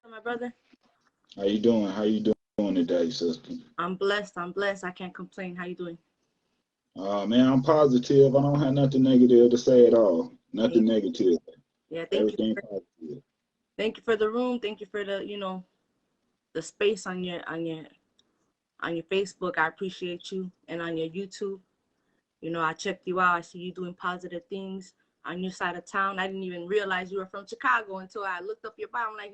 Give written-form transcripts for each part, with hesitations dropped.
My brother. How you doing? How you doing today, sister? I'm blessed. I'm blessed. I can't complain. How you doing? Man, I'm positive. I don't have nothing negative to say at all. Yeah, Nothing negative. yeah, Everything positive. thank you for the room. Thank you for the the space on your Facebook. I appreciate you, and on your YouTube. I checked you out. I see you doing positive things on your side of town. I didn't even realize you were from Chicago until I looked up your bio. I'm like,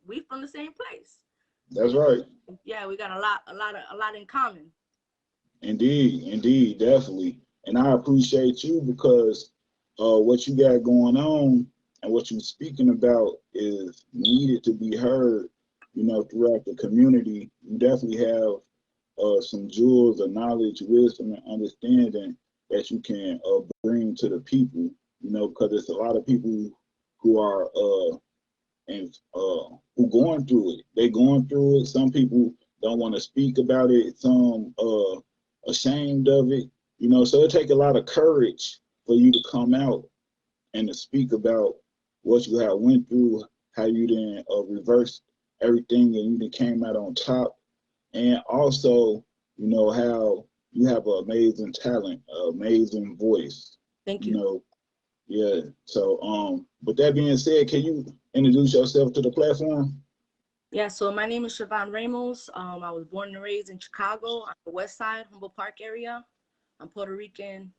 we from the same place. That's right. Yeah, we got a lot in common. Indeed, definitely. And I appreciate you because what you got going on and what you're speaking about is needed to be heard, throughout the community. You definitely have some jewels of knowledge, wisdom, and understanding that you can bring to the people, because there's a lot of people who are who going through it. They going through it. Some people don't want to speak about it. Some ashamed of it. So it take a lot of courage for you to come out and to speak about what you have went through, how you then reversed everything and you then came out on top, and also how you have an amazing talent, amazing voice. Thank You you. know, yeah. So with that being said, can you introduce yourself to the platform? Yeah, so my name is Shavon Ramos. I was born and raised in Chicago on the west side, Humboldt Park area. I'm Puerto Rican.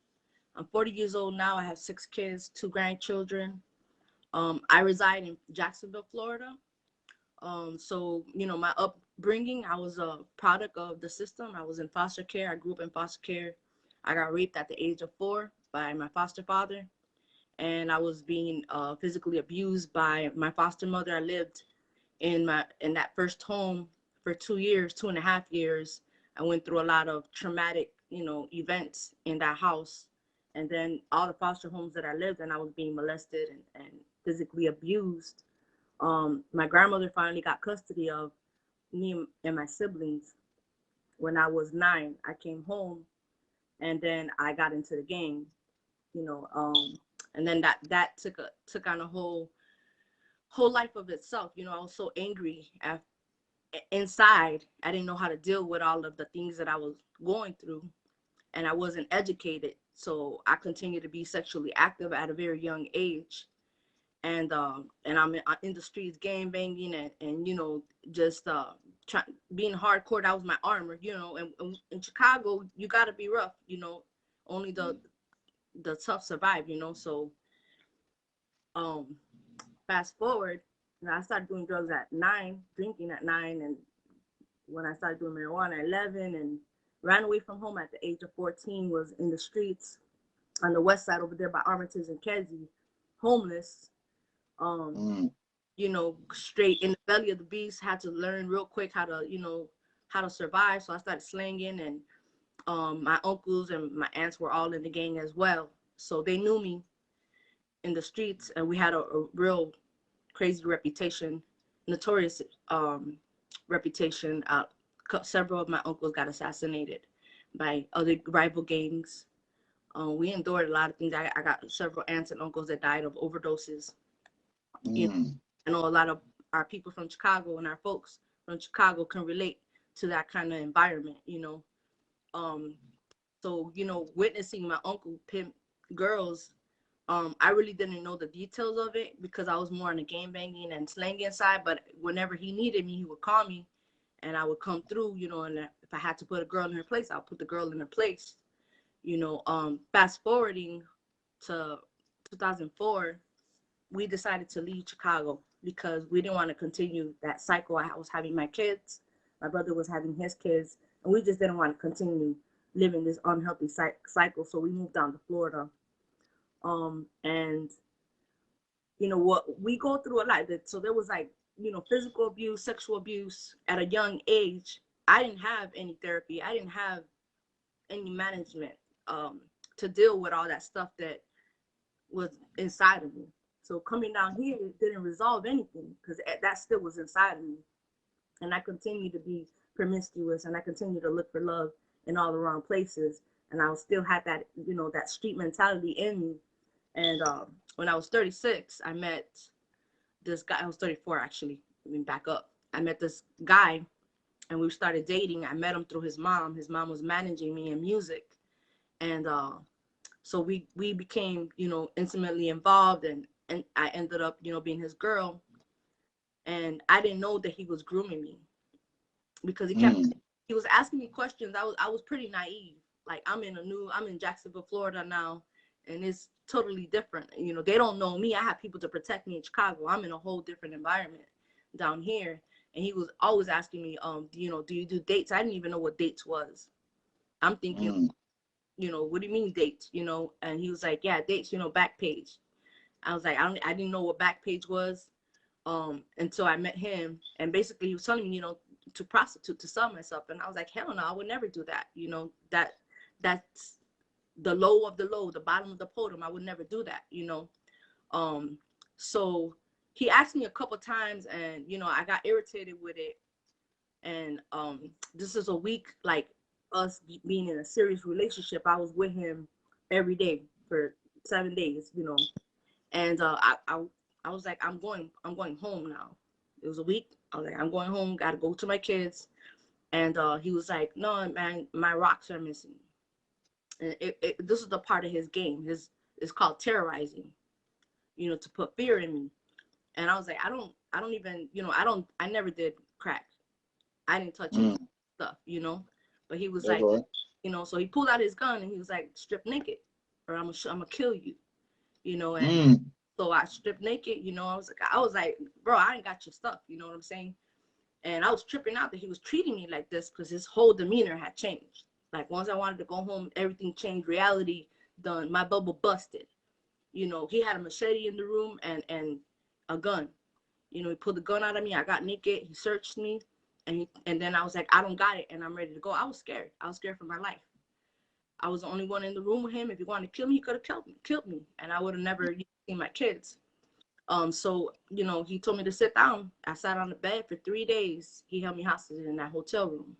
I'm 40 years old now. I have 6 kids, 2 grandchildren. I reside in Jacksonville, Florida. My upbringing, I was a product of the system. I was in foster care. I grew up in foster care. I got raped at the age of 4 by my foster father, and I was being physically abused by my foster mother. I lived in that first home for 2 years, 2.5 years. I went through a lot of traumatic, events in that house. And then all the foster homes that I lived in, I was being molested and physically abused. My grandmother finally got custody of me and my siblings when I was 9. I came home and then I got into the gang, you know, and then that took on a whole life of itself. I was so angry inside. I didn't know how to deal with all of the things that I was going through, and I wasn't educated. So I continued to be sexually active at a very young age, and I'm in the streets, gang banging, and just being hardcore. That was my armor. And in Chicago, you gotta be rough. Only the tough survive. So um, fast forward, I started doing drugs at 9, drinking at 9, and when I started doing marijuana at 11, and ran away from home at the age of 14, was in the streets on the west side over there by Armitage and Kedzie, homeless. Um, Mm, Straight in the belly of the beast. Had to learn real quick how to survive. So I started slinging, and my uncles and my aunts were all in the gang as well. So they knew me in the streets, and we had a real crazy reputation, notorious reputation. Several of my uncles got assassinated by other rival gangs. We endured a lot of things. I got several aunts and uncles that died of overdoses. You know, mm, I know a lot of our people from Chicago and our folks from Chicago can relate to that kind of environment. Um, so, witnessing my uncle pimp girls, I really didn't know the details of it because I was more on the game banging and slanging side. But whenever he needed me, he would call me, and I would come through. And if I had to put a girl in her place, I'll put the girl in her place. Fast forwarding to 2004, we decided to leave Chicago because we didn't want to continue that cycle. I was having my kids, my brother was having his kids, and we just didn't want to continue living this unhealthy cycle. So we moved down to Florida. And what we go through a lot. So there was like, physical abuse, sexual abuse at a young age. I didn't have any therapy. I didn't have any management um, to deal with all that stuff that was inside of me. So coming down here didn't resolve anything because that still was inside of me. And I continued to be promiscuous, and I continued to look for love in all the wrong places. And I still had that street mentality in me. And when I was 36, I met this guy. I was 34 actually. I mean, back up. I met this guy, and we started dating. I met him through his mom. His mom was managing me in music, and so we became, you know, intimately involved, and I ended up, you know, being his girl. And I didn't know that he was grooming me because he was asking me questions. I was pretty naive. Like, I'm in Jacksonville, Florida now, and it's totally different. You know, they don't know me. I have people to protect me in Chicago. I'm in a whole different environment down here. And he was always asking me, you know, do you do dates? I didn't even know what dates was. I'm thinking, you know, what do you mean dates? You know, and he was like, yeah, dates, you know, back page. I was like, I didn't know what back page was until I met him. And basically he was telling me, you know, to prostitute, to sell myself. And I was like, hell no, I would never do that. You know, that's the low of the low, the bottom of the podium. I would never do that, you know. So he asked me a couple times, and, you know, I got irritated with it. And this is a week, like, us being in a serious relationship. I was with him every day for 7 days, you know. And I was like, I'm going home now. It was a week. I was like, I'm going home, gotta go to my kids. And he was like, no, man, my rocks are missing. And this is the part of his game. It's called terrorizing, you know, to put fear in me. And I was like, I don't even, you know, I never did crack. I didn't touch any stuff, you know. But he was like, you know, so he pulled out his gun and he was like, strip naked, or I'm gonna kill you, you know. And so I stripped naked, you know. I was like, bro, I ain't got your stuff, you know what I'm saying? And I was tripping out that he was treating me like this because his whole demeanor had changed. Like, once I wanted to go home, everything changed. Reality done. My bubble busted. You know, he had a machete in the room and a gun. You know, he pulled the gun out of me. I got naked. He searched me. And then I was like, I don't got it, and I'm ready to go. I was scared. I was scared for my life. I was the only one in the room with him. If he wanted to kill me, he could have killed me, and I would have never seen my kids. So, you know, he told me to sit down. I sat on the bed for 3 days. He held me hostage in that hotel room.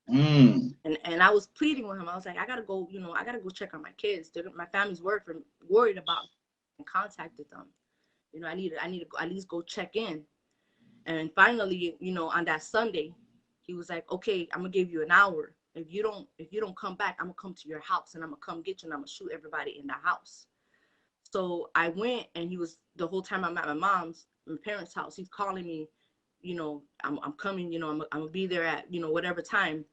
And I was pleading with him. I was like, I gotta go, you know, I gotta go check on my kids. My family's worried about me, and contacted them. You know, I need to go, at least go check in. And finally, you know, on that Sunday, he was like, okay, I'm gonna give you an hour. If you don't come back, I'm gonna come to your house and I'm gonna come get you and I'm gonna shoot everybody in the house. So I went, and he was, the whole time I'm at my parents' house, he's calling me, you know, I'm coming, you know, I'm gonna be there at, you know, whatever time.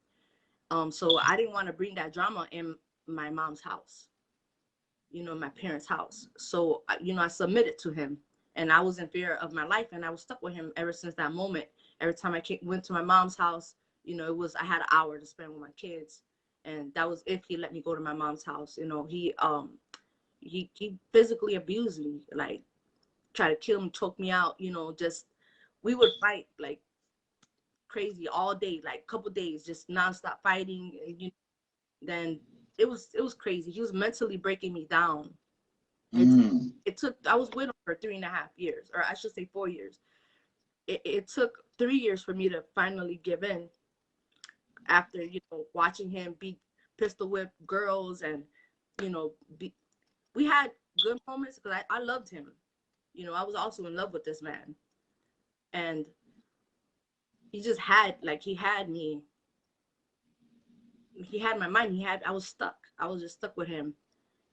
So I didn't want to bring that drama in my mom's house, you know, my parents' house. So, you know, I submitted to him, and I was in fear of my life, and I was stuck with him ever since that moment. Every time I went to my mom's house, you know, I had an hour to spend with my kids, and that was if he let me go to my mom's house. You know, he physically abused me, like, try to kill me, choke me out, you know. Just, we would fight like crazy all day, like couple days, just nonstop fighting. And then it was crazy. He was mentally breaking me down. It took, I was with him for 3.5 years, or I should say 4 years. It took 3 years for me to finally give in, after, you know, watching him be pistol whip girls. And, you know, we had good moments because I loved him. You know, I was also in love with this man. And he just had, like, he had me. He had my mind. I was stuck. I was just stuck with him.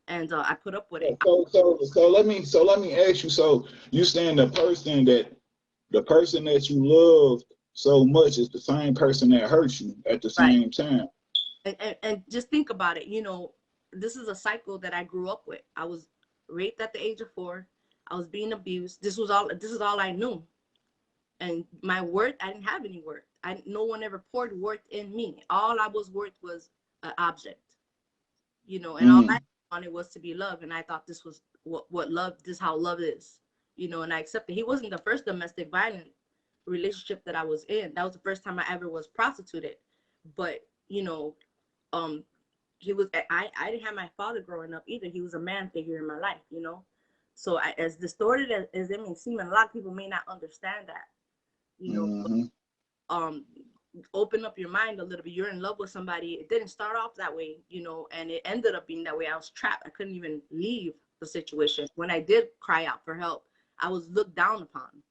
And I put up with it. So let me ask you. So you saying the person that you love so much is the same person that hurts you at the Right. same time? And just think about it. You know, this is a cycle that I grew up with. I was raped at the age of 4. I was being abused. This is all I knew. And my worth, I didn't have any worth. No one ever poured worth in me. All I was worth was an object, you know. And all I wanted was to be loved. And I thought this was what love, this is how love is, you know. And I accepted. He wasn't the first domestic violent relationship that I was in. That was the first time I ever was prostituted. But, you know, um, he was, I didn't have my father growing up either. He was a man figure in my life, you know. So as distorted as it may seem, and a lot of people may not understand that, you know. But, open up your mind a little bit. You're in love with somebody. It didn't start off that way, you know, and it ended up being that way. I was trapped. I couldn't even leave the situation. When I did cry out for help, I was looked down upon.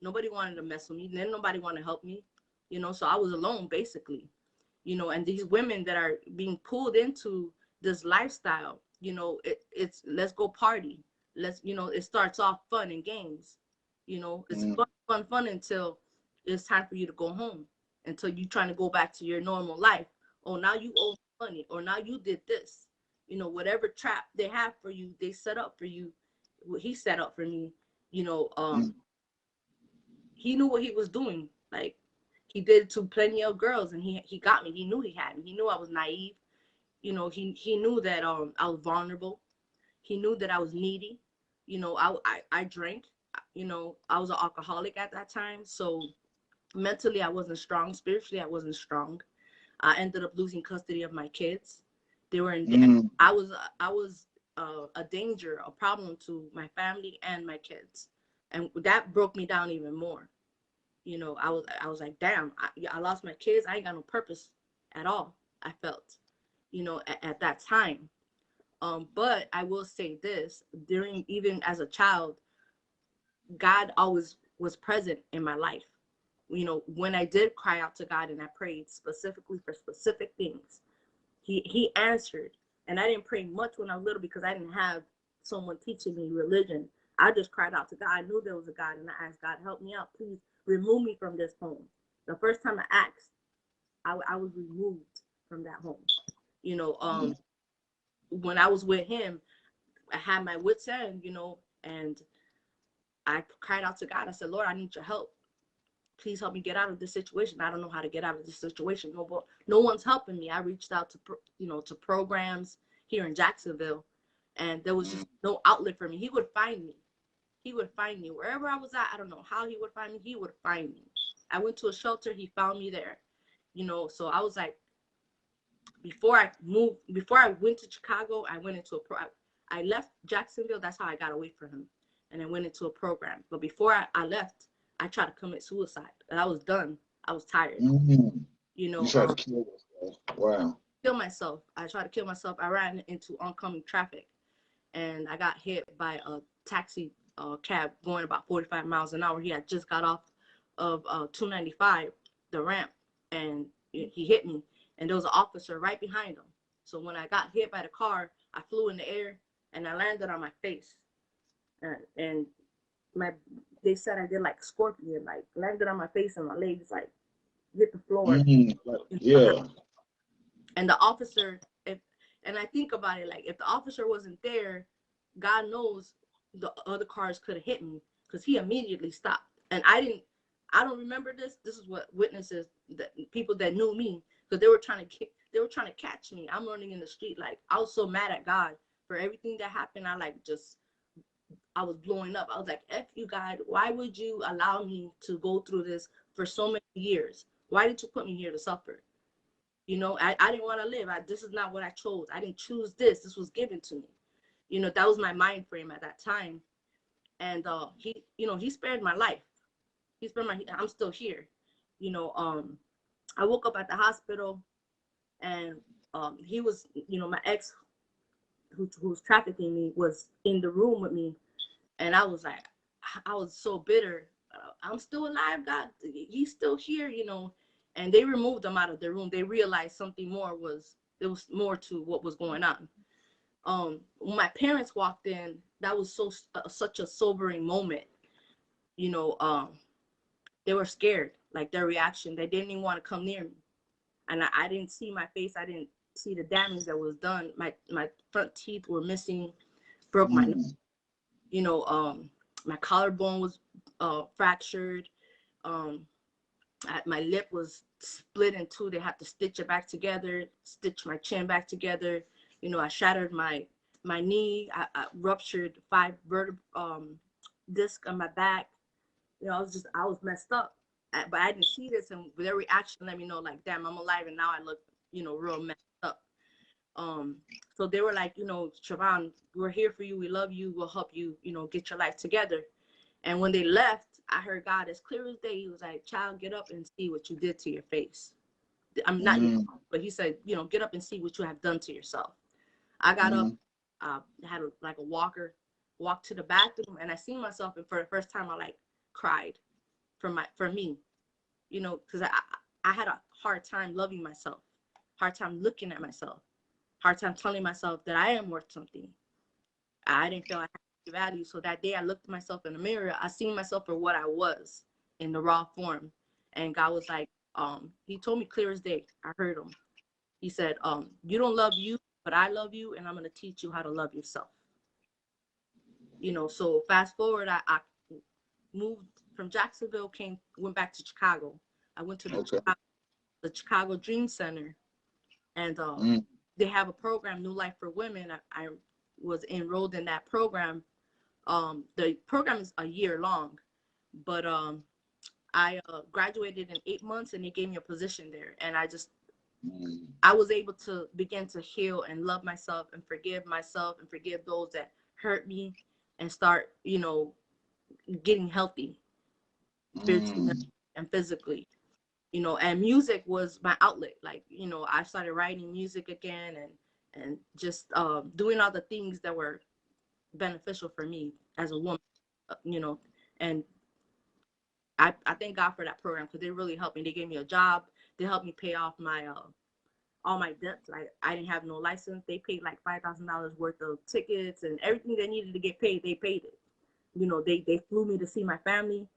Nobody wanted to mess with me. Then nobody wanted to help me, so I was alone basically, and these women that are being pulled into this lifestyle, it's let's go party. Let's, it starts off fun and games. It's fun until it's time for you to go home, until you're trying to go back to your normal life. Oh, now you owe money, or now you did this. Whatever trap they have for you, they set up for you. What he set up for me, you know, um, he knew what he was doing. Like, he did it to plenty of girls, and he got me. He knew he had me. He knew I was naive. He knew that I was vulnerable. He knew that I was needy. I drank. I was an alcoholic at that time. So mentally, I wasn't strong. Spiritually, I wasn't strong. I ended up losing custody of my kids. They were in debt. I was a danger, a problem to my family and my kids, and that broke me down even more. I was like, damn, I lost my kids. I ain't got no purpose at all. I felt, at that time. But I will say this: during, even as a child, God always was present in my life. When I did cry out to God and I prayed specifically for specific things, He answered. And I didn't pray much when I was little because I didn't have someone teaching me religion. I just cried out to God. I knew there was a God, and I asked God, help me out, please remove me from this home. The first time I asked, I was removed from that home. When I was with him, I had my wits end, and I cried out to God. I said, Lord, I need your help. Please help me get out of this situation. I don't know how to get out of this situation. No one's helping me. I reached out to programs here in Jacksonville, and there was just no outlet for me. He would find me. He would find me wherever I was at. I don't know how he would find me. He would find me. I went to a shelter. He found me there. So I was like, before I went to Chicago, I went into I left Jacksonville. That's how I got away from him. And I went into a program. But before I left, I tried to commit suicide. And I was done. I was tired. You tried to kill yourself. Wow. Kill myself. I tried to kill myself. I ran into oncoming traffic, and I got hit by a taxi cab going about 45 miles an hour. He had just got off of 295, the ramp, and he hit me. And there was an officer right behind him. So when I got hit by the car, I flew in the air and I landed on my face. And they said I did like scorpion, like landed on my face and my legs like hit the floor. Yeah. And the officer, and I think about it, like, if the officer wasn't there, God knows the other cars could have hit me, because he immediately stopped. And I don't remember this. This is what witnesses, that people that knew me, because they were trying to catch me. I'm running in the street, like, I was so mad at God for everything that happened. I was blowing up. I was like, F you, God, why would you allow me to go through this for so many years? Why did you put me here to suffer? I didn't want to live. This is not what I chose. I didn't choose this. This was given to me. That was my mind frame at that time. And he spared my life. I'm still here. I woke up at the hospital, and he was, my ex who was trafficking me was in the room with me. And I was like, I was so bitter. I'm still alive, God. He's still here, And they removed him out of the room. They realized there was more to what was going on. When my parents walked in, that was such a sobering moment. They were scared, like their reaction. They didn't even want to come near me. And I didn't see my face. I didn't see the damage that was done. My front teeth were missing, broke my nose. My collarbone was fractured. My lip was split in two. They had to stitch it back together, stitch my chin back together. I shattered my knee. I ruptured 5 discs on my back. I was messed up. But I didn't see this, and their reaction let me know, like, damn, I'm alive, and now I look, real messed up. So they were like, Shavon, we're here for you. We love you. We'll help you, get your life together. And when they left, I heard God as clear as day. He was like, child, get up and see what you did to your face. I'm not, but he said, get up and see what you have done to yourself. I got up, had a walker. walked to the bathroom and I seen myself, and for the first time I like cried for me, you know, because I had a hard time loving myself, hard time looking at myself, hard time telling myself that I am worth something. I didn't feel I had value. So that day I looked at myself in the mirror, I seen myself for what I was in the raw form. And God was like, he told me clear as day. I heard him. He said, you don't love you, but I love you, and I'm gonna teach you how to love yourself. You know, so fast forward, I moved from Jacksonville, went back to Chicago. I went to Okay. the Chicago Dream Center, and they have a program, New Life for Women. I was enrolled in that program. The program is a year long, but I graduated in 8 months, and they gave me a position there, and I was able to begin to heal and love myself and forgive those that hurt me, and start, you know, getting healthy spiritually and physically. You know, and music was my outlet. Like, you know, I started writing music again, and just doing all the things that were beneficial for me as a woman, you know. And I thank God for that program, because they really helped me. They gave me a job. They helped me pay off my all my debts. Like, I didn't have no license. They paid like $5,000 worth of tickets, and everything they needed to get paid, they paid it. You know, they flew me to see my family.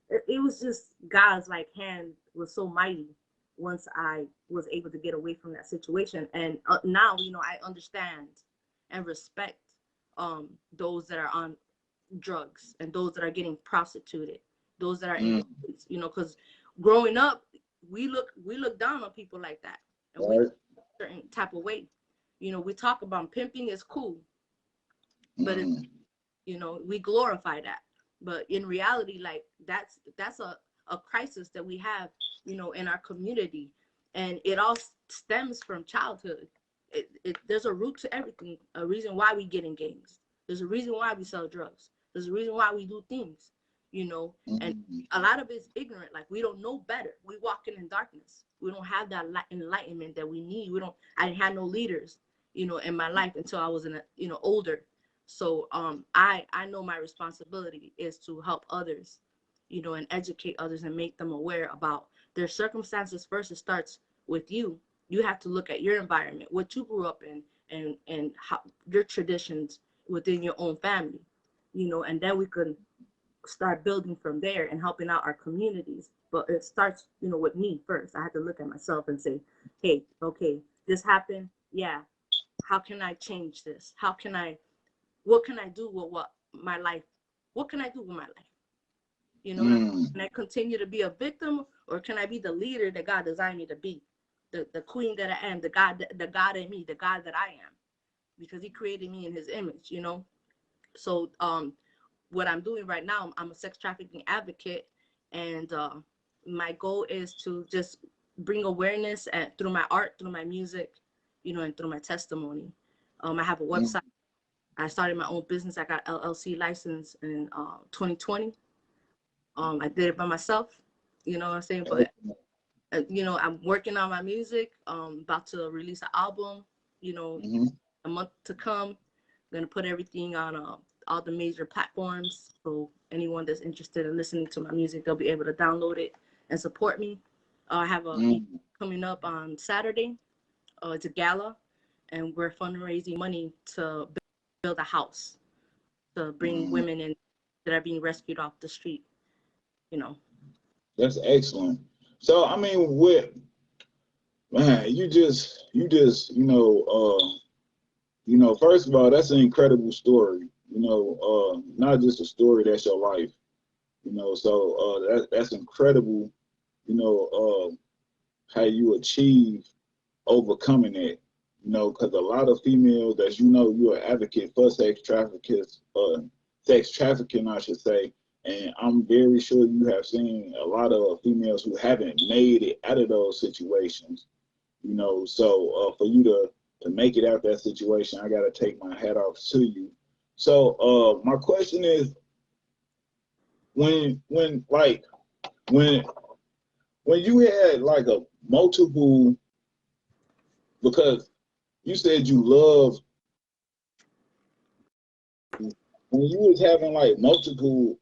It was just God's like hand was so mighty once I was able to get away from that situation. And now, you know, I understand and respect those that are on drugs, and those that are getting prostituted, those that are in the streets, you know, because growing up, we look down on people like that, and we Right. a certain type of way. You know, we talk about pimping is cool, but it's, you know, we glorify that, but in reality, like, that's a crisis that we have, you know, in our community, and it all stems from childhood. There's a root to everything, a reason why we get in gangs. There's a reason why we sell drugs. There's a reason why we do things, you know. And a lot of it's ignorant. Like, we don't know better. We walking in darkness. We don't have that enlightenment that we need. I didn't have no leaders, you know, in my life until I was you know, older. So I know my responsibility is to help others, you know, and educate others and make them aware about their circumstances. First, it starts with you. You have to look at your environment, what you grew up in, and how your traditions within your own family, you know, and then we can start building from there and helping out our communities. But it starts, you know, with me first. I have to look at myself and say, hey, okay, this happened. Yeah. How can I change this? What can I do with my life? What can I do with my life? You know, can I continue to be a victim, or can I be the leader that God designed me to be? The queen that I am, the God in me, the God that I am, because he created me in his image, you know? So what I'm doing right now, I'm a sex trafficking advocate, and my goal is to just bring awareness through my art, through my music, you know, and through my testimony. I have a website. I started my own business. I got LLC license in 2020. I did it by myself, you know what I'm saying? But, you know, I'm working on my music, about to release an album, you know, a month to come. I'm going to put everything on all the major platforms. So anyone that's interested in listening to my music, they'll be able to download it and support me. I have a coming up on Saturday. It's a gala, and we're fundraising money to build a house to bring women in that are being rescued off the street, you know. That's excellent. So I mean, man, you just, first of all, that's an incredible story. Not just a story, that's your life. So that's incredible. How you achieve overcoming it. Because a lot of females, as you know, you're an advocate for sex trafficking, I should say. And I'm very sure you have seen a lot of females who haven't made it out of those situations. So for you to make it out that situation, I got to take my hat off to you. So my question is, when you had like a multiple, because you said you love when you was having like multiple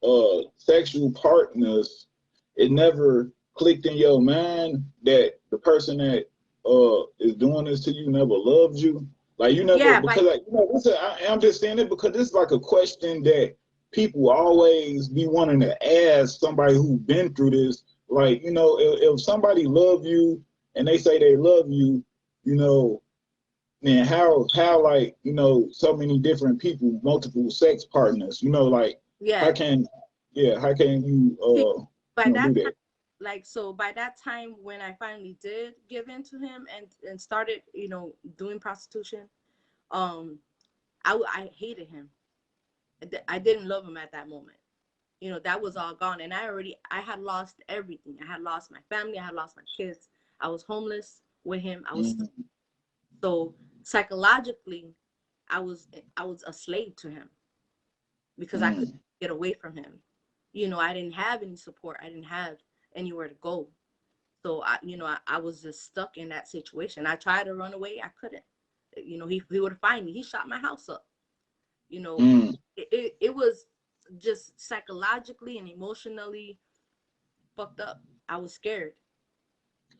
sexual partners, it never clicked in your mind that the person that is doing this to you never loved you. Like you never, Yeah, but because like I'm just saying it because it's like a question that people always be wanting to ask somebody who's been through this. Like if somebody love you and they say they love you, you know, man, how like so many different people, multiple sex partners, like yeah, how can how can you see, by do that time, that? like, so by that time when I finally did give in to him and started, doing prostitution, um, I hated him. I didn't love him at that moment. That was all gone, and I had lost everything. I had lost my family. I had lost my kids. I was homeless with him. Mm, So psychologically, I was a slave to him because I couldn't mm, get away from him. I didn't have any support. I didn't have anywhere to go. So I was just stuck in that situation. I tried to run away. I couldn't. He would find me. He shot my house up. You know, mm. it was just psychologically and emotionally fucked up. I was scared.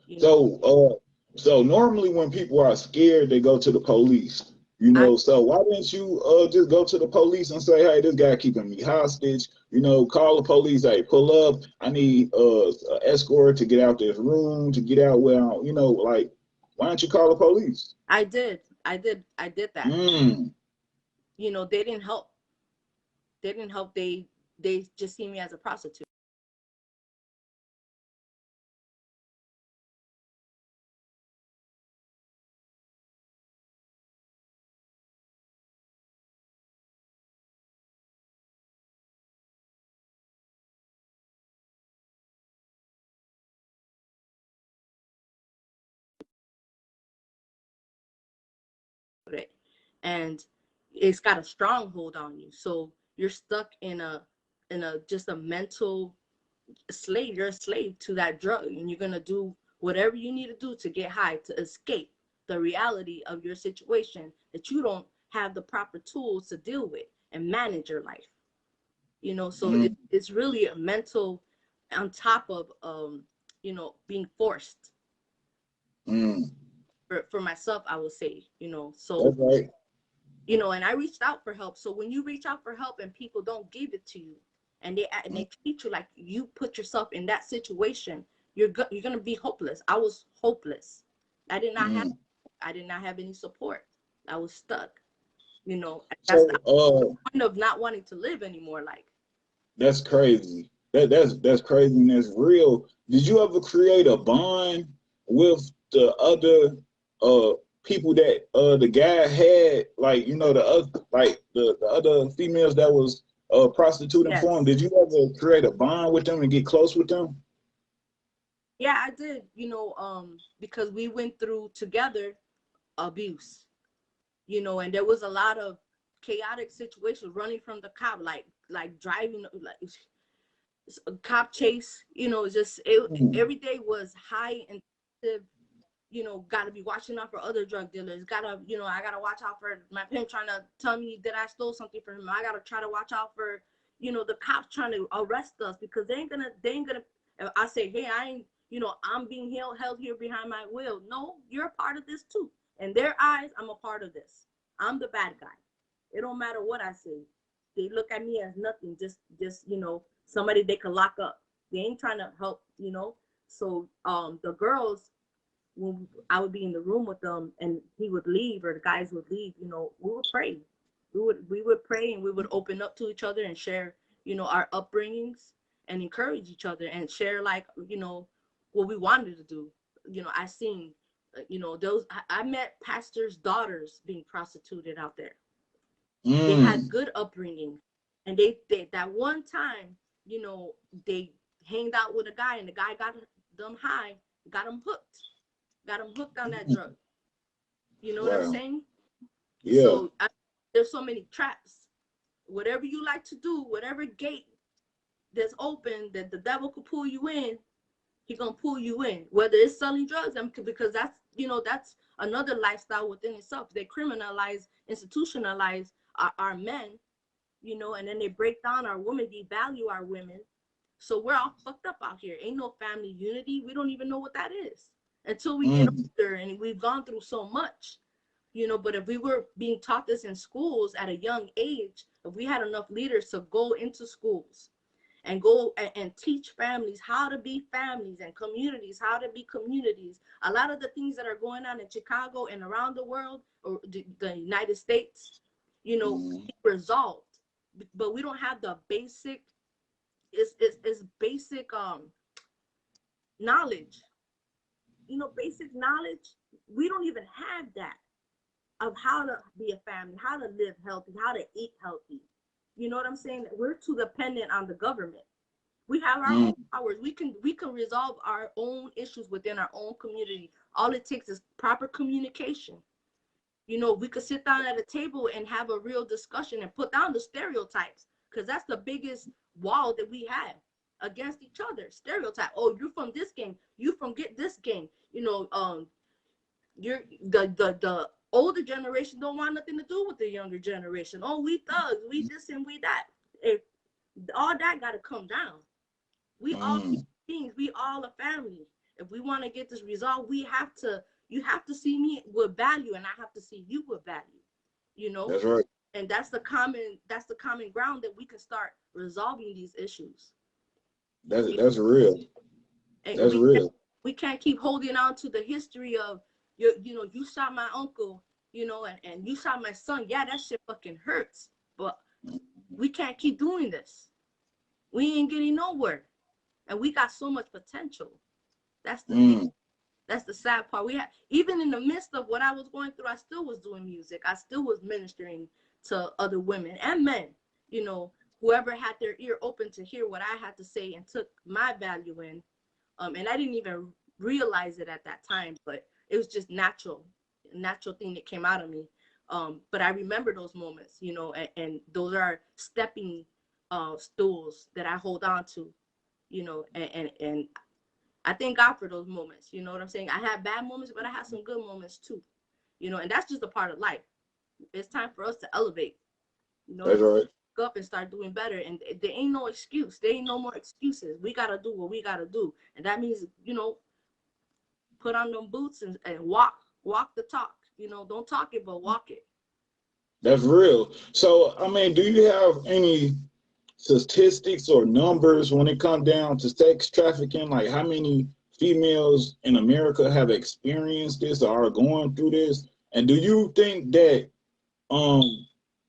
You know, So normally when people are scared, they go to the police. I So why didn't you just go to the police and say, hey, this guy keeping me hostage? Call the police. Hey, pull up. I need an escort to get out this room, to get out where like why don't you call the police? I did. I did that. Mm. They didn't help. They didn't help. They just see me as a prostitute. It. And it's got a stronghold on you. So you're stuck in a just a mental slave. You're a slave to that drug, and you're gonna do whatever you need to do to get high, to escape the reality of your situation that you don't have the proper tools to deal with and manage your life. So Mm. it's really a mental, on top of being forced. Mm. For myself, I would say, That's so right. and I reached out for help. So when you reach out for help and people don't give it to you, and they treat you like you put yourself in that situation, you're gonna be hopeless. I was hopeless. I did not have Mm. I did not have any support. I was stuck. That's the So point of not wanting to live anymore. Like, that's crazy. That's crazy and that's real. Did you ever create a bond with the other people that the guy had, like the other, like the other females that was prostituting for him? yes, Did you ever create a bond with them and get close with them? yeah, I did. Because we went through together abuse. And there was a lot of chaotic situations, running from the cop, like driving, like a cop chase. Just Mm. every day was high intensive. Got to be watching out for other drug dealers. I gotta watch out for my pimp trying to tell me that I stole something from him. I gotta try to watch out for the cops trying to arrest us, because they ain't gonna. If I say, hey, I ain't, I'm being held here behind my will. No, you're a part of this too. In their eyes, I'm a part of this. I'm the bad guy. It don't matter what I say. They look at me as nothing, just somebody they could lock up. They ain't trying to help. So the girls, when I would be in the room with them and he would leave, or the guys would leave, we would pray. We would pray, and we would open up to each other and share, our upbringings, and encourage each other and share, like, what we wanted to do. I seen, those I met pastors' daughters being prostituted out there. They had Mm. good upbringing, and they that one time, they hanged out with a guy, and the guy got them high, got them hooked on that drug. You know what I'm Wow. saying? Yeah. So there's so many traps. Whatever you like to do, whatever gate that's open that the devil could pull you in, he gonna pull you in. Whether it's selling drugs, because that's another lifestyle within itself. They criminalize, institutionalize our men, you know, and then they break down our women, devalue our women. So we're all fucked up out here. Ain't no family unity. We don't even know what that is until we get older and we've gone through so much, you know. But if we were being taught this in schools at a young age, if we had enough leaders to go into schools and go and teach families how to be families and communities how to be communities, a lot of the things that are going on in Chicago and around the world or the United States, you know, resolved. But we don't have the basic, it's basic knowledge, you know, basic knowledge. We don't even have that of how to be a family, how to live healthy, how to eat healthy. You know what I'm saying? We're too dependent on the government. We have our own powers. We can resolve our own issues within our own community. All it takes is proper communication. You know, we could sit down at a table and have a real discussion and put down the stereotypes, because that's the biggest wall that we have against each other. Stereotype. Oh, you're from this gang. You from get this gang. You know, you're the older generation don't want nothing to do with the younger generation. Oh, we thugs. We this and we that. If all that got to come down. We all beings. We all a family. If we want to get this resolved, we have to. You have to see me with value, and I have to see you with value. You know. That's right. And that's the common. That's the common ground that we can start resolving these issues. That's real. And That's real. We can't keep holding on to the history of you. You know, you shot my uncle. You know, and you shot my son. Yeah, that shit fucking hurts. But we can't keep doing this. We ain't getting nowhere. And we got so much potential. That's the that's the sad part. We had, even in the midst of what I was going through, I still was doing music. I still was ministering to other women and men. You know, whoever had their ear open to hear what I had to say and took my value in. And I didn't even realize it at that time, but it was just natural thing that came out of me. But I remember those moments, you know, and those are stepping stools that I hold on to, you know, and I thank God for those moments. You know what I'm saying? I had bad moments, but I had some good moments too, you know, and that's just a part of life. It's time for us to elevate, you know, That's right. go up and start doing better. And there ain't no excuse. There ain't no more excuses. We got to do what we got to do. And that means, you know, put on them boots and walk the talk, you know, don't talk it, but walk it. That's real. So, I mean, do you have any statistics or numbers when it comes down to sex trafficking? Like how many females in America have experienced this or are going through this? And do you think that um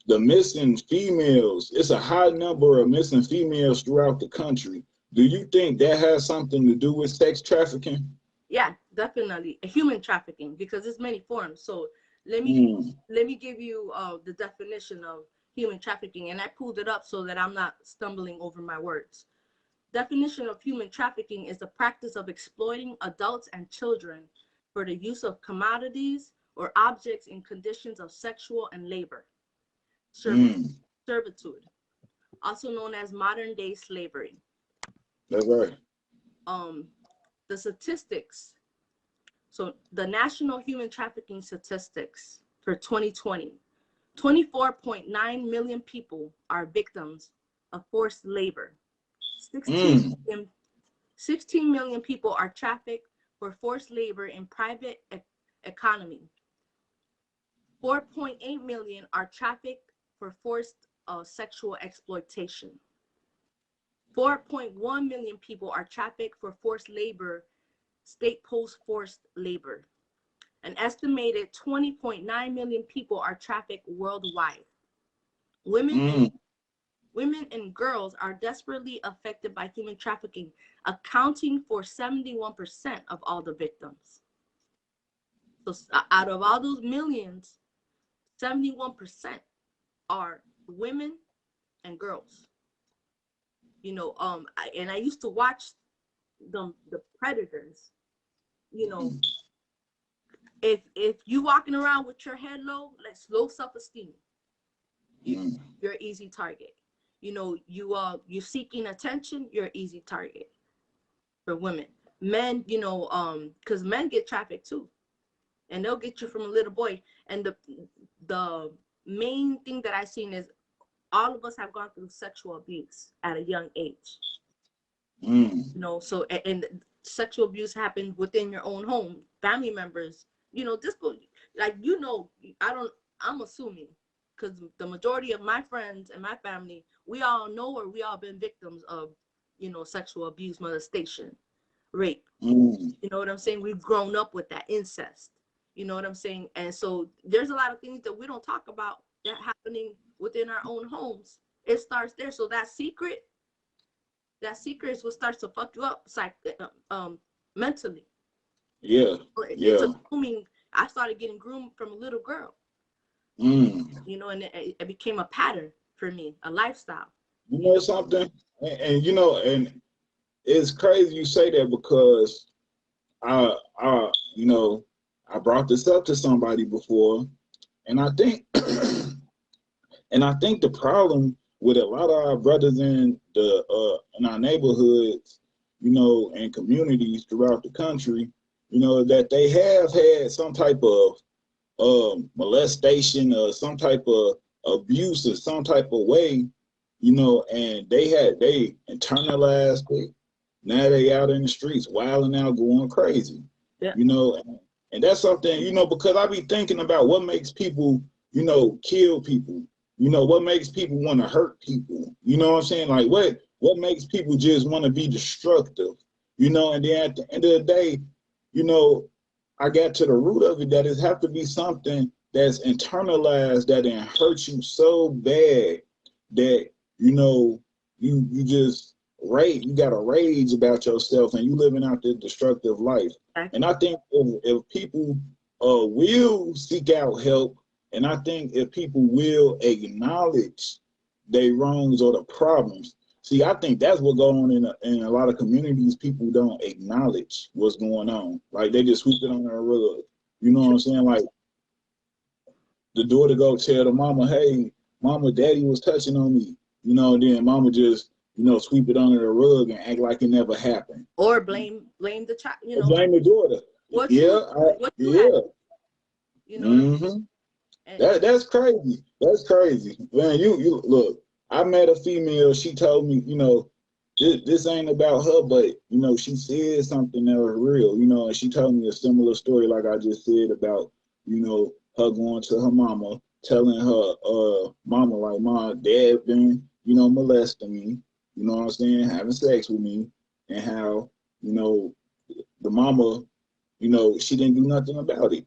the missing females, it's a high number of missing females throughout the country. Do you think that has something to do with sex trafficking? Yeah, definitely human trafficking, because there's many forms. So let me give you the definition of human trafficking, and I pulled it up so that I'm not stumbling over my words. Definition of human trafficking is the practice of exploiting adults and children for the use of commodities or objects in conditions of sexual and labor servitude, also known as modern day slavery. That's right. The statistics. So the national human trafficking statistics for 2020, 24.9 million people are victims of forced labor. 16 million people are trafficked for forced labor in private economy. 4.8 million are trafficked for forced sexual exploitation. 4.1 million people are trafficked for forced labor, state post-forced labor. An estimated 20.9 million people are trafficked worldwide. Women and girls are desperately affected by human trafficking, accounting for 71% of all the victims. So out of all those millions, 71% are women and girls. You know, I used to watch the Predators. You know, if you walking around with your head low, like low self-esteem, you're an easy target. You know, you're seeking attention, you're an easy target for women. Men, you know, because men get trafficked too, and they'll get you from a little boy. And the main thing that I've seen is all of us have gone through sexual abuse at a young age. Mm. You know, so and sexual abuse happened within your own home, family members. You know, this go like, you know, I don't. I'm assuming because the majority of my friends and my family, we all know or we all been victims of, you know, sexual abuse, molestation, rape. Mm. You know what I'm saying? We've grown up with that incest. You know what I'm saying? And so there's a lot of things that we don't talk about that happening within our own homes. It starts there. So that secret is what starts to fuck you up mentally. Yeah. It's a Yeah. grooming. I started getting groomed from a little girl, Mm. you know, and it became a pattern for me, a lifestyle. You You know know, something? And you know, and it's crazy you say that because you know, I brought this up to somebody before, and I think, and I think the problem with a lot of our brothers in our neighborhoods, you know, and communities throughout the country, you know, that they have had some type of molestation or some type of abuse or some type of way, you know, and they internalized it. Now they out in the streets, wilding out, going crazy, yeah, you know, and that's something, you know, because I be thinking about what makes people, you know, kill people, you know, what makes people want to hurt people, you know what I'm saying? Like what makes people just want to be destructive, you know, and then at the end of the day, you know, I got to the root of it that it have to be something that's internalized that it hurts you so bad that you know you just rage, you got a rage about yourself and you living out this destructive life. And exactly. I think if people will seek out help, and I think if people will acknowledge their wrongs or the problems. See, I think that's what goes on in a lot of communities. People don't acknowledge what's going on. Like they just sweep it on their rug. You know what I'm saying? Like the daughter go tell the mama, "Hey, mama, daddy was touching on me." You know, and then mama just sweep it under the rug and act like it never happened. Or blame the child. You Or know blame the daughter. what you Yeah, what you had. yeah. You know what I'm Mm-hmm. saying? That's crazy. That's crazy, man. You look. I met a female. She told me, this ain't about her, but she said something that was real. And she told me a similar story, like I just said about, her going to her mama, telling her, mama, like, my dad been, molesting me. You know what I'm saying? Having sex with me, and how, the mama, she didn't do nothing about it,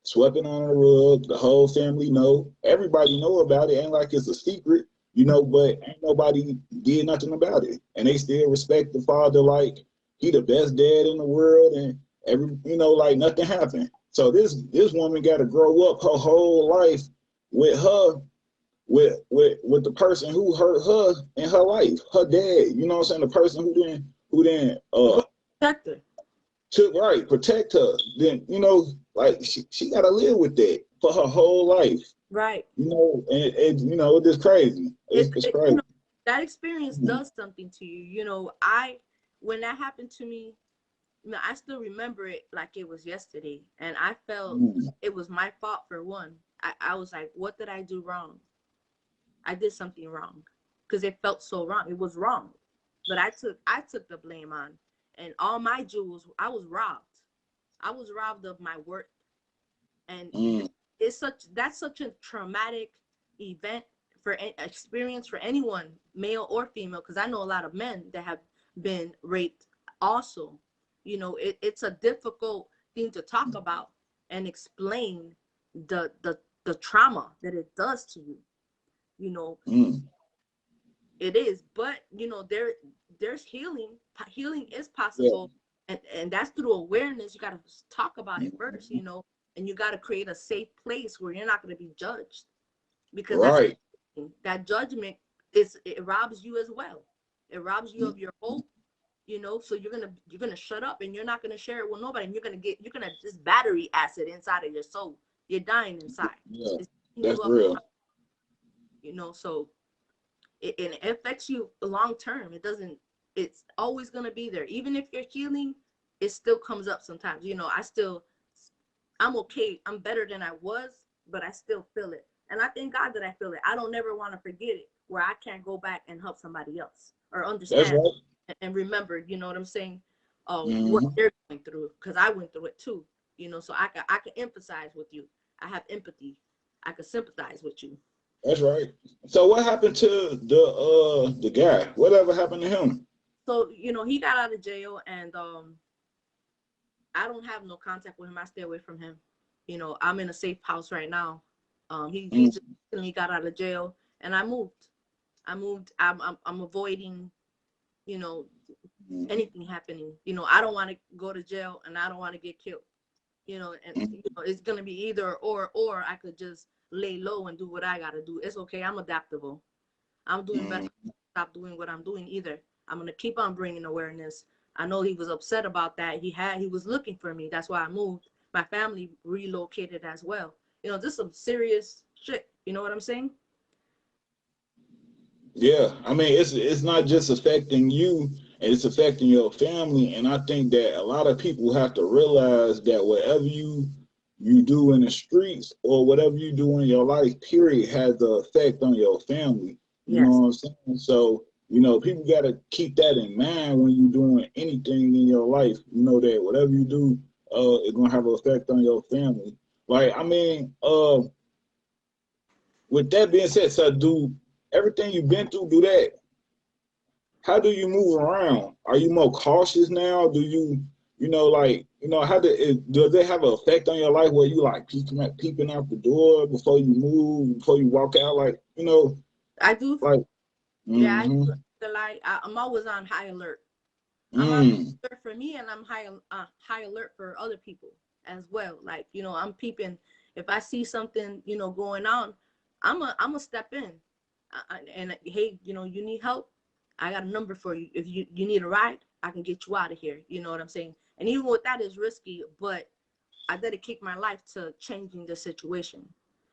swept it on the rug. The whole family know. Everybody know about it. Ain't like it's a secret, but ain't nobody did nothing about it. And they still respect the father like he the best dad in the world, and like nothing happened. So this woman got to grow up her whole life with her with the person who hurt her in her life, her dad. You know what I'm saying? The person who then Protect her. to right protect her, then like she got to live with that for her whole life. Right. It's just crazy. It's crazy. That experience Mm. does something to you. When that happened to me, I still remember it like it was yesterday, and I felt Mm. it was my fault for one. I was like, what did I do wrong? I did something wrong because it felt so wrong. It was wrong, but I took the blame on, and all my jewels. I was robbed. I was robbed of my worth, and Mm. that's such a traumatic event for experience for anyone, male or female, because I know a lot of men that have been raped also. It's a difficult thing to talk about and explain the trauma that it does to you. you know Mm. it is, but there's healing is Yeah. possible, and that's through awareness. You got to talk about it first, and you got to create a safe place where you're not going to be judged, because Right. that judgment it robs you as well. It robs you of your hope, so you're gonna shut up and you're not gonna share it with nobody, and you're gonna just battery acid inside of your soul. You're dying inside. Yeah. It's eating That's you up, real. so it affects you long term. It's always gonna be there. Even if you're healing, it still comes up sometimes. I'm okay. I'm better than I was, but I still feel it. And I thank God that I feel it. I don't never want to forget it. where I can't go back and help somebody else or That's understand right. and remember, you know what I'm saying, what Hmm. they're going through, because I went through it too, so I can empathize with you. I have empathy. I can sympathize with you. That's right. So what happened to the guy? Whatever happened to him? So, he got out of jail, and I don't have no contact with him. I stay away from him. I'm in a safe house right now. He just Mm-hmm. recently got out of jail, and I moved. I'm avoiding, you know, anything happening. I don't want to go to jail, and I don't want to get killed. And it's gonna be either or I could just lay low and do what I gotta do. It's okay. I'm adaptable. I'm doing better. Mm-hmm. Stop doing what I'm doing either. I'm gonna keep on bringing awareness. I know he was upset about that. He was looking for me. That's why I moved. My family relocated as well. This is some serious shit. You know what I'm saying? Yeah, I mean it's not just affecting you, it's affecting your family, and I think that a lot of people have to realize that whatever you do in the streets or whatever you do in your life, period, has the effect on your family. You know Yes. what I'm saying? So people got to keep that in mind when you're doing anything in your life. You know that whatever you do, it's gonna have an effect on your family. Like I mean, with that being said, so do everything you've been through, do that. How do you move around? Are you more cautious now? Do like, how does it have an effect on your life where you like peeping out the door before you move, before you walk out? Like, I do. like, Yeah, I mm-hmm, do. Like I'm always on high alert. I'm on mm, alert for me, and I'm high alert for other people as well. Like, I'm peeping. If I see something, going on, I'm a step in. And hey, you need help. I got a number for you. If you need a ride, I can get you out of here. You know what I'm saying? And even with that is risky, but I dedicate my life to changing the situation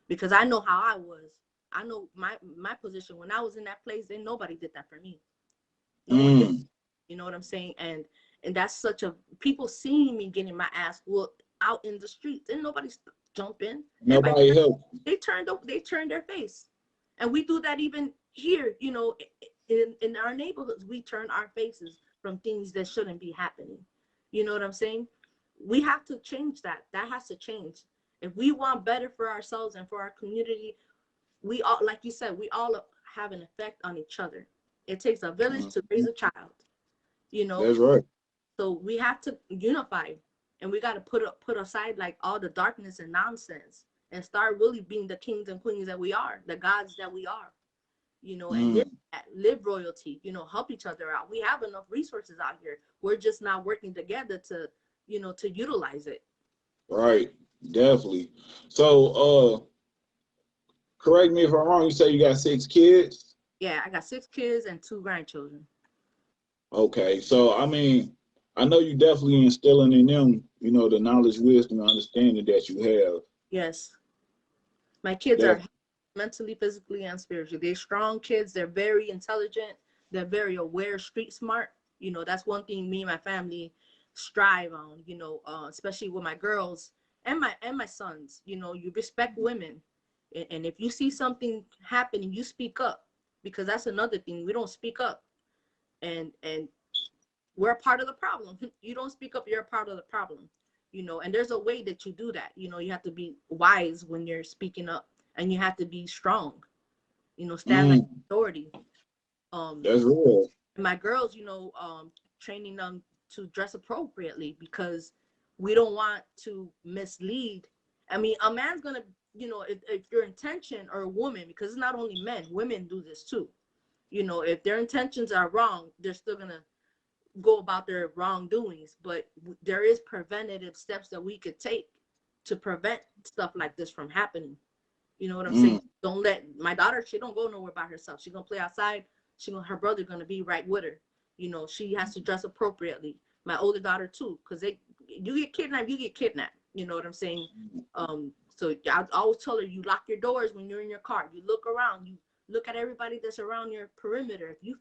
because I know how I was. I know my position when I was in that place. Then nobody did that for me. No one did. mm. You know what I'm saying? And that's such a people seeing me getting my ass whooped out in the streets, and nobody jump in. Everybody Nobody help. they turned their face, and we do that even here. In our neighborhoods, we turn our faces from things that shouldn't be happening. You know what I'm saying? We have to change that. That has to change. If we want better for ourselves and for our community, we all, like you said, we all have an effect on each other. It takes a village to raise Mhm. a child, you know. That's right. So we have to unify, and we got to put aside like all the darkness and nonsense, and start really being the kings and queens that we are, the gods that we are, and Mm. live royalty, help each other out. We have enough resources out here. We're just not working together to utilize it. Right. Definitely. So, correct me if I'm wrong. You say you got 6 kids? Yeah, I got 6 kids and 2 grandchildren. Okay. So, I mean, I know you definitely instilling in them, the knowledge, wisdom, and understanding that you have. Yes, my kids are That. mentally, physically, and spiritually. They're strong kids. They're very intelligent. They're very aware, street smart. That's one thing me and my family strive on. Especially with my girls and my sons. You respect women, and if you see something happening, you speak up, because that's another thing. We don't speak up, and we're a part of the problem. You don't speak up, you're a part of the problem. And there's a way that you do that. You have to be wise when you're speaking up, and you have to be strong. Stand like Mm. authority. um That's real. my girls, training them to dress appropriately, because we don't want to mislead. I mean, a man's gonna, if your intention, or a woman, because it's not only men, women do this too. If their intentions are wrong, they're still gonna go about their wrongdoings. But there is preventative steps that we could take to prevent stuff like this from happening. You know what I'm saying? Mm. Don't let my daughter, she don't go nowhere by herself. She's gonna play outside. Her brother gonna be right with her. She has to dress appropriately. My older daughter too, because you get kidnapped, you get kidnapped. You know what I'm saying? So I always tell her, you lock your doors when you're in your car. You look around, you look at everybody that's around your perimeter. If you